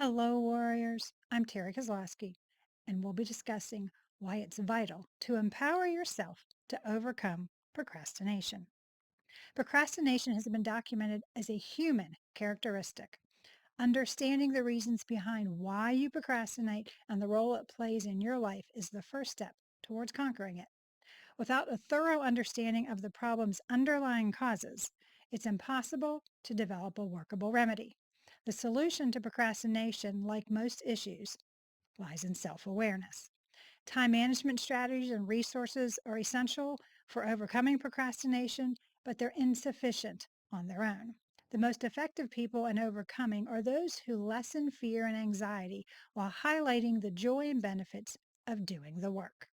Hello, warriors. I'm Terry Kozlowski, and we'll be discussing why it's vital to empower yourself to overcome procrastination. Procrastination has been documented as a human characteristic. Understanding the reasons behind why you procrastinate and the role it plays in your life is the first step towards conquering it. Without a thorough understanding of the problem's underlying causes, it's impossible to develop a workable remedy. The solution to procrastination, like most issues, lies in self awareness. Time management strategies and resources are essential for overcoming procrastination, but they're insufficient on their own. The most effective people in overcoming are those who lessen fear and anxiety while highlighting the joy and benefits of doing the work.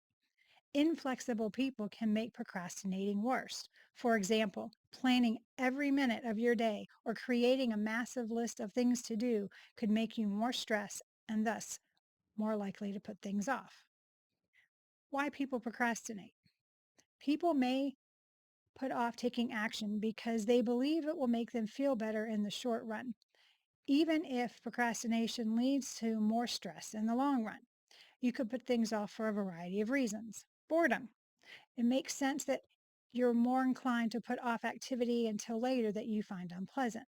Inflexible people can make procrastinating worse. For example, planning every minute of your day or creating a massive list of things to do could make you more stressed and thus more likely to put things off. Why people procrastinate? People may put off taking action because they believe it will make them feel better in the short run, even if procrastination leads to more stress in the long run. You could put things off for a variety of reasons. Boredom. It makes sense that you're more inclined to put off activity until later that you find unpleasant.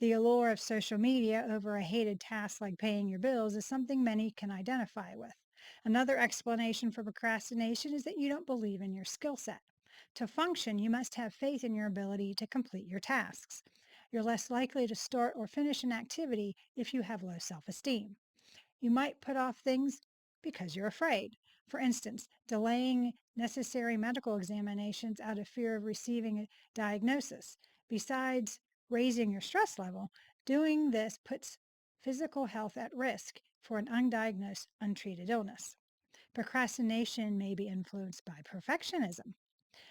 The allure of social media over a hated task like paying your bills is something many can identify with. Another explanation for procrastination is that you don't believe in your skill set. To function, you must have faith in your ability to complete your tasks. You're less likely to start or finish an activity if you have low self esteem. You might put off things because you're afraid. For instance, delaying necessary medical examinations out of fear of receiving a diagnosis. Besides raising your stress level, doing this puts physical health at risk for an undiagnosed, untreated illness. Procrastination may be influenced by perfectionism.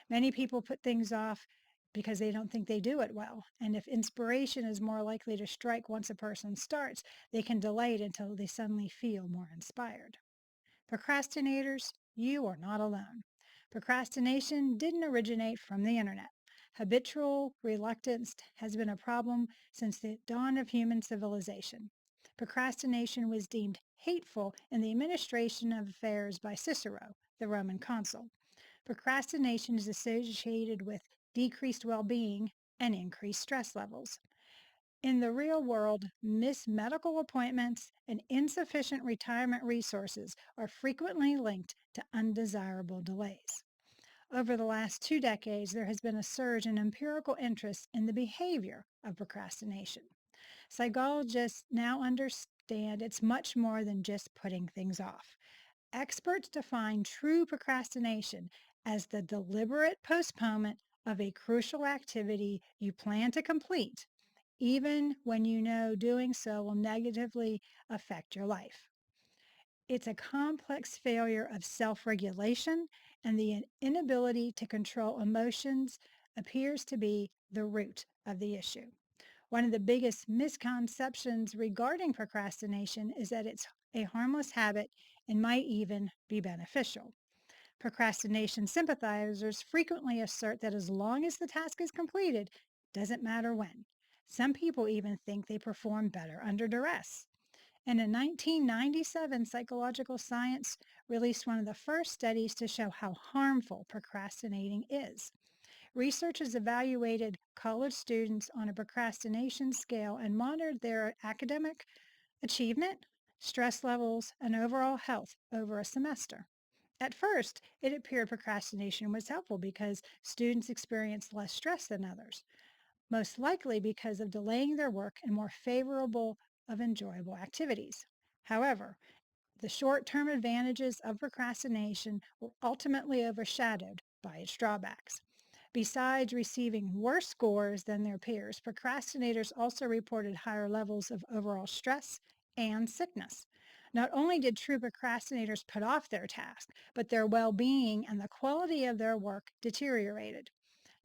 Many people put things off because they don't think they do it well. And if inspiration is more likely to strike once a person starts, they can delay it until they suddenly feel more inspired. Procrastinators, you are not alone. Procrastination didn't originate from the internet. Habitual reluctance has been a problem since the dawn of human civilization. Procrastination was deemed hateful in the administration of affairs by Cicero, the Roman consul. Procrastination is associated with decreased well being and increased stress levels. In the real world, missed medical appointments and insufficient retirement resources are frequently linked to undesirable delays. Over the last 2 decades, there has been a surge in empirical interest in the behavior of procrastination. Psychologists now understand it's much more than just putting things off. Experts define true procrastination as the deliberate postponement of a crucial activity you plan to complete, even when you know doing so will negatively affect your life. It's a complex failure of self regulation, and the inability to control emotions appears to be the root of the issue. One of the biggest misconceptions regarding procrastination is that it's a harmless habit and might even be beneficial. Procrastination sympathizers frequently assert that as long as the task is completed, doesn't matter when. Some people even think they perform better under duress. And in 1997, Psychological Science released one of the first studies to show how harmful procrastinating is. Researchers evaluated college students on a procrastination scale and monitored their academic achievement, stress levels, and overall health over a semester. At first, it appeared procrastination was helpful because students experienced less stress than others, most likely because of delaying their work and more favorable of enjoyable activities. However, the short term advantages of procrastination were ultimately overshadowed by its drawbacks. Besides receiving worse scores than their peers, procrastinators also reported higher levels of overall stress and sickness. Not only did true procrastinators put off their task, but their well being and the quality of their work deteriorated.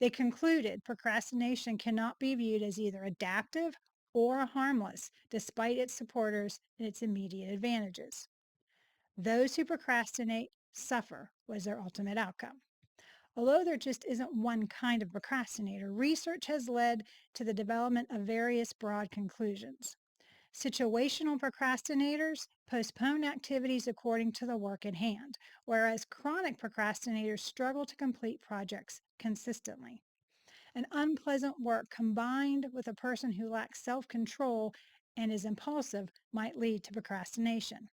They concluded procrastination cannot be viewed as either adaptive or harmless, despite its supporters and its immediate advantages. Those who procrastinate suffer was their ultimate outcome. Although there just isn't one kind of procrastinator, research has led to the development of various broad conclusions. Situational procrastinators postpone activities according to the work at hand, whereas chronic procrastinators struggle to complete projects consistently. An unpleasant work combined with a person who lacks self control and is impulsive might lead to procrastination.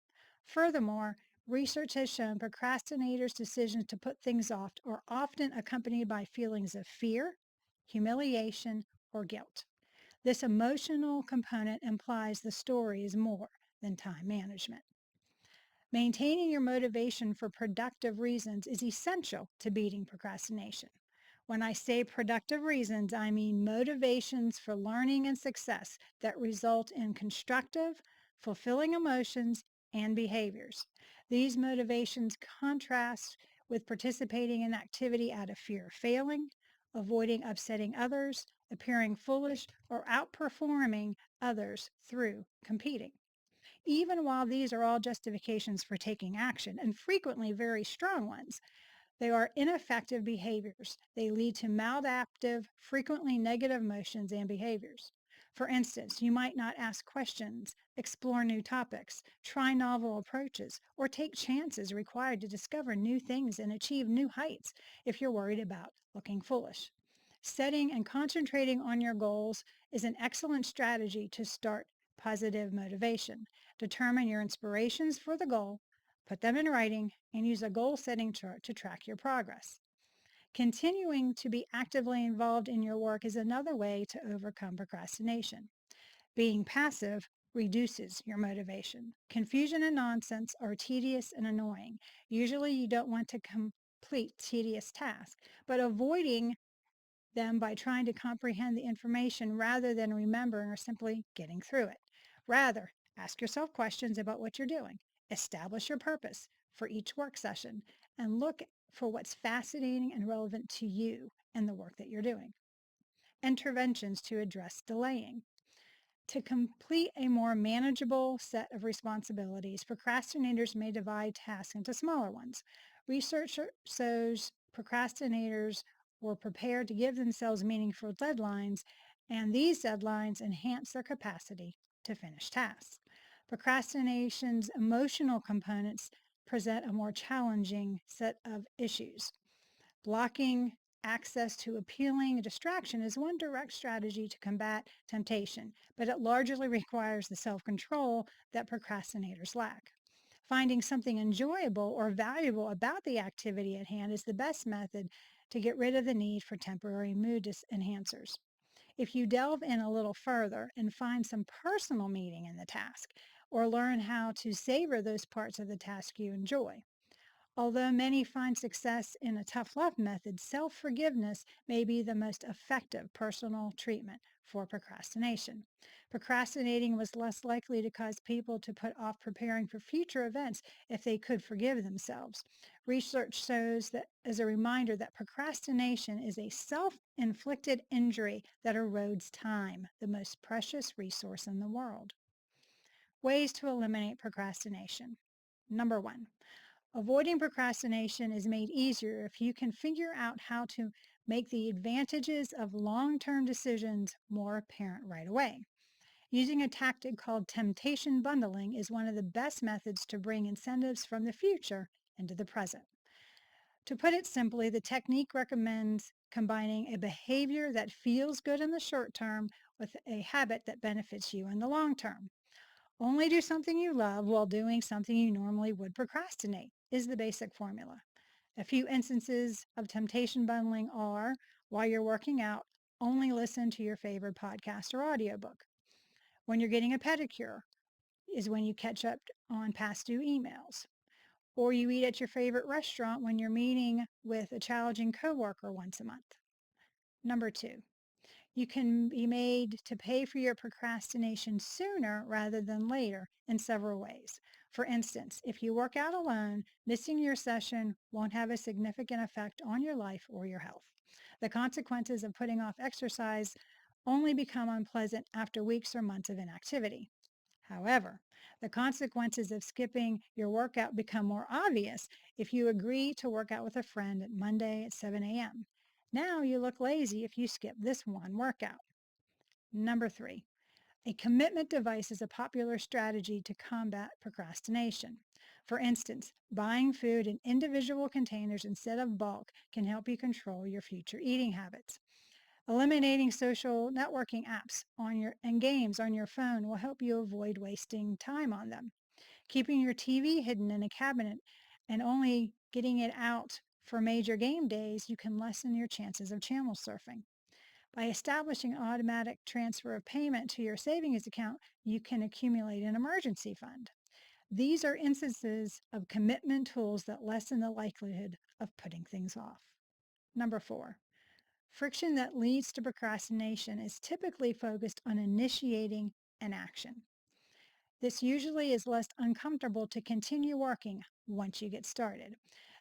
Furthermore, research has shown procrastinators' decisions to put things off are often accompanied by feelings of fear, humiliation, or guilt. This emotional component implies the story is more than time management. Maintaining your motivation for productive reasons is essential to beating procrastination. When I say productive reasons, I mean motivations for learning and success that result in constructive, fulfilling emotions and behaviors. These motivations contrast with participating in activity out of fear of failing, avoiding upsetting others, appearing foolish, or outperforming others through competing. Even while these are all justifications for taking action, and frequently very strong ones, they are ineffective behaviors. They lead to maladaptive, frequently negative emotions and behaviors. For instance, you might not ask questions, explore new topics, try novel approaches, or take chances required to discover new things and achieve new heights if you're worried about looking foolish. Setting and concentrating on your goals is an excellent strategy to start positive motivation. Determine your inspirations for the goal, put them in writing, and use a goal setting chart to track your progress. Continuing to be actively involved in your work is another way to overcome procrastination. Being passive reduces your motivation. Confusion and nonsense are tedious and annoying. Usually, you don't want to complete tedious tasks, but avoiding them by trying to comprehend the information rather than remembering or simply getting through it. Rather, ask yourself questions about what you're doing. Establish your purpose for each work session and look for what's fascinating and relevant to you and the work that you're doing. Interventions to address delaying. To complete a more manageable set of responsibilities, procrastinators may divide tasks into smaller ones. Research shows procrastinators were prepared to give themselves meaningful deadlines, and these deadlines enhance their capacity to finish tasks. Procrastination's emotional components present a more challenging set of issues. Blocking access to appealing distraction is one direct strategy to combat temptation, but it largely requires the self control that procrastinators lack. Finding something enjoyable or valuable about the activity at hand is the best method to get rid of the need for temporary mood enhancers. If you delve in a little further and find some personal meaning in the task, or learn how to savor those parts of the task you enjoy, although many find success in a tough love method, self forgiveness may be the most effective personal treatment for procrastination. Procrastinating was less likely to cause people to put off preparing for future events if they could forgive themselves. Research shows that as a reminder that procrastination is a self inflicted injury that erodes time, the most precious resource in the world. Ways to eliminate procrastination. Number one, avoiding procrastination is made easier if you can figure out how to make the advantages of long term decisions more apparent right away. Using a tactic called temptation bundling is one of the best methods to bring incentives from the future into the present. To put it simply, the technique recommends combining a behavior that feels good in the short term with a habit that benefits you in the long term. Only do something you love while doing something you normally would procrastinate is the basic formula. A few instances of temptation bundling are while you're working out, only listen to your favorite podcast or audiobook. When you're getting a pedicure is when you catch up on past due emails. Or you eat at your favorite restaurant when you're meeting with a challenging coworker once a month. Number two, you can be made to pay for your procrastination sooner rather than later in several ways. For instance, if you work out alone, missing your session won't have a significant effect on your life or your health. The consequences of putting off exercise only become unpleasant after weeks or months of inactivity. However, the consequences of skipping your workout become more obvious if you agree to work out with a friend at Monday at 7 a.m. Now you look lazy if you skip this one workout. Number three, A commitment device is a popular strategy to combat procrastination. For instance, buying food in individual containers instead of bulk can help you control your future eating habits. Eliminating social networking apps and games on your phone will help you avoid wasting time on them. Keeping your TV hidden in a cabinet and only getting it out for major game days, you can lessen your chances of channel surfing. By establishing automatic transfer of payment to your savings account, you can accumulate an emergency fund. These are instances of commitment tools that lessen the likelihood of putting things off. Number 4, friction that leads to procrastination is typically focused on initiating an action. This usually is less uncomfortable to continue working once you get started.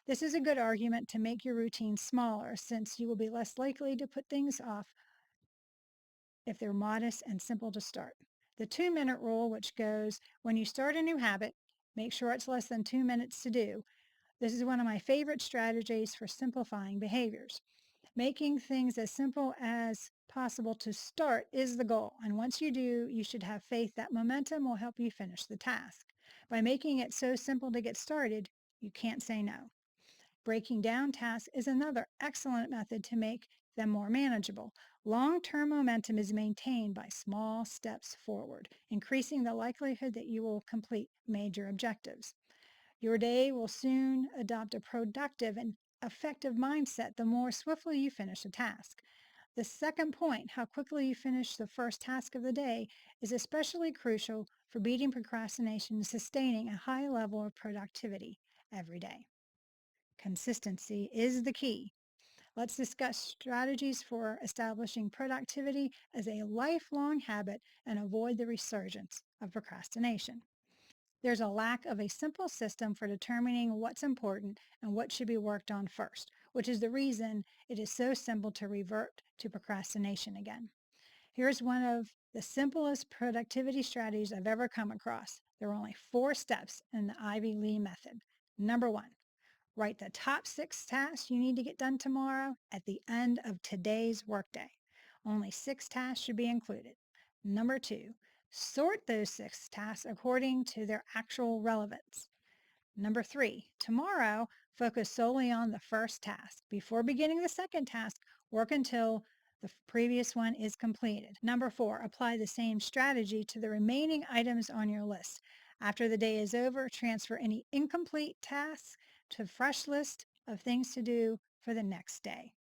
This is a good argument to make your routine smaller since you will be less likely to put things off if they're modest and simple to start. The 2-minute rule, which goes when you start a new habit, make sure it's less than 2 minutes to do. This is one of my favorite strategies for simplifying behaviors. Making things as simple as possible to start is the goal, and once you do, you should have faith that momentum will help you finish the task. By making it so simple to get started, you can't say no. Breaking down tasks is another excellent method to make them more manageable. Long-term momentum is maintained by small steps forward, increasing the likelihood that you will complete major objectives. Your day will soon adopt a productive and effective mindset the more swiftly you finish a task. The second point, how quickly you finish the first task of the day, is especially crucial for beating procrastination and sustaining a high level of productivity every day. Consistency is the key. Let's discuss strategies for establishing productivity as a lifelong habit and avoid the resurgence of procrastination. There's a lack of a simple system for determining what's important and what should be worked on first, which is the reason it is so simple to revert to procrastination again. Here's one of the simplest productivity strategies I've ever come across. There are only 4 steps in the Ivy Lee method. Number 1, write the top 6 tasks you need to get done tomorrow at the end of today's workday. Only 6 tasks should be included. Number 2, sort those 6 tasks according to their actual relevance. Number 3, tomorrow, focus solely on the first task. Before beginning the second task, work until the previous one is completed. Number 4, apply the same strategy to the remaining items on your list. After the day is over, transfer any incomplete tasks to a fresh list of things to do for the next day.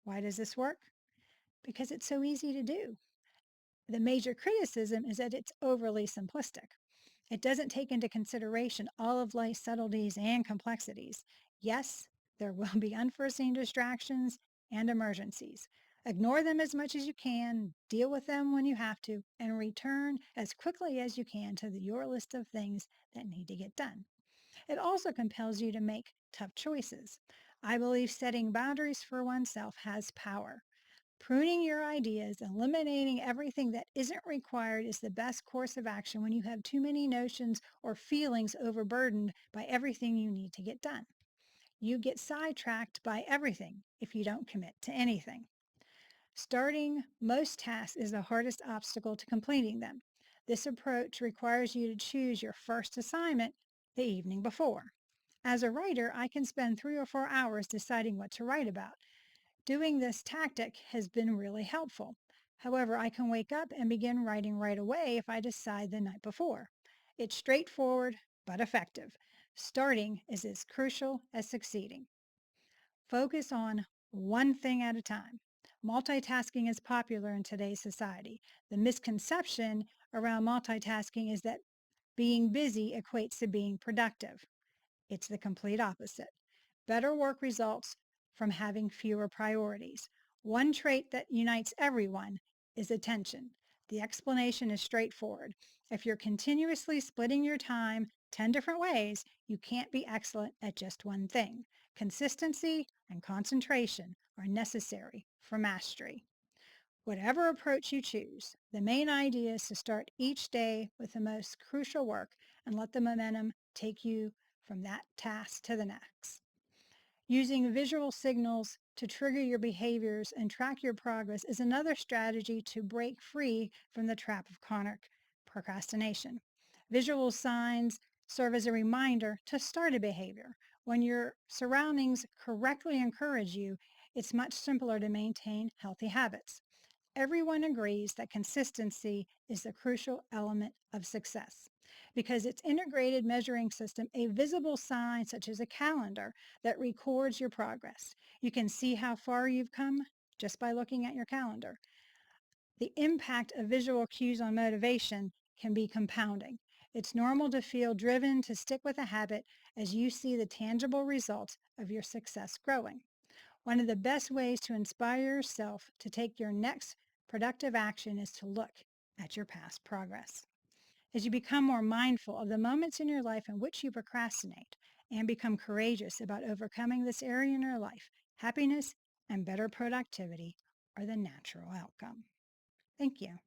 Why does this work? Because it's so easy to do. The major criticism is that it's overly simplistic. It doesn't take into consideration all of life's subtleties and complexities. Yes, there will be unforeseen distractions and emergencies. Ignore them as much as you can, deal with them when you have to, and return as quickly as you can to your list of things that need to get done. It also compels you to make tough choices. I believe setting boundaries for oneself has power. Pruning your ideas, eliminating everything that isn't required is the best course of action when you have too many notions or feelings overburdened by everything you need to get done. You get sidetracked by everything if you don't commit to anything. Starting most tasks is the hardest obstacle to completing them. This approach requires you to choose your first assignment the evening before. As a writer, I can spend 3 or 4 hours deciding what to write about. Doing this tactic has been really helpful. However, I can wake up and begin writing right away if I decide the night before. It's straightforward but effective. Starting is as crucial as succeeding. Focus on one thing at a time. Multitasking is popular in today's society. The misconception around multitasking is that being busy equates to being productive. It's the complete opposite. Better work results from having fewer priorities. One trait that unites everyone is attention. The explanation is straightforward. If you're continuously splitting your time 10 different ways, you can't be excellent at just one thing. Consistency and concentration are necessary for mastery. Whatever approach you choose, the main idea is to start each day with the most crucial work and let the momentum take you from that task to the next. Using visual signals to trigger your behaviors and track your progress is another strategy to break free from the trap of chronic procrastination. Visual signs serve as a reminder to start a behavior. When your surroundings correctly encourage you, it's much simpler to maintain healthy habits. Everyone agrees that consistency is the crucial element of success because its integrated measuring system, a visible sign such as a calendar that records your progress. You can see how far you've come just by looking at your calendar. The impact of visual cues on motivation can be compounding. It's normal to feel driven to stick with a habit as you see the tangible results of your success growing. One of the best ways to inspire yourself to take your next productive action is to look at your past progress. As you become more mindful of the moments in your life in which you procrastinate and become courageous about overcoming this area in your life, happiness and better productivity are the natural outcome. Thank you.